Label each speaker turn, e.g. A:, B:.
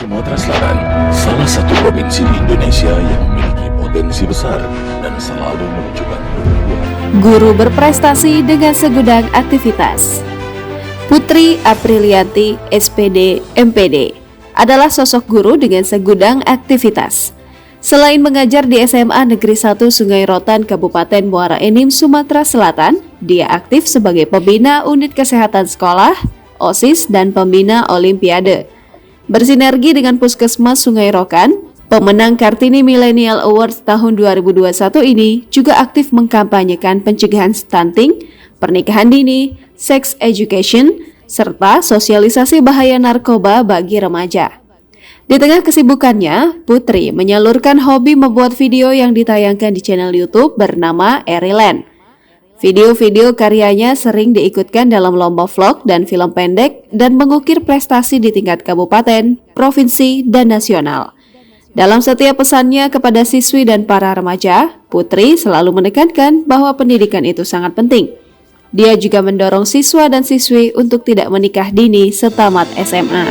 A: Sumatera Selatan, salah satu provinsi di Indonesia yang memiliki potensi besar dan selalu menunjukkan pertumbuhan.
B: Guru berprestasi dengan segudang aktivitas. Putri Aprilianti, SPD, MPD, adalah sosok guru dengan segudang aktivitas. Selain mengajar di SMA Negeri 1 Sungai Rotan, Kabupaten Muara Enim, Sumatera Selatan, dia aktif sebagai pembina unit kesehatan sekolah, OSIS, dan pembina Olimpiade. Bersinergi dengan Puskesmas Sungai Rokan, pemenang Kartini Millennial Awards tahun 2021 ini juga aktif mengkampanyekan pencegahan stunting, pernikahan dini, sex education, serta sosialisasi bahaya narkoba bagi remaja. Di tengah kesibukannya, Putri menyalurkan hobi membuat video yang ditayangkan di channel YouTube bernama Eriland. Video-video karyanya sering diikutkan dalam lomba vlog dan film pendek dan mengukir prestasi di tingkat kabupaten, provinsi, dan nasional. Dalam setiap pesannya kepada siswi dan para remaja, Putri selalu menekankan bahwa pendidikan itu sangat penting. Dia juga mendorong siswa dan siswi untuk tidak menikah dini setamat SMA.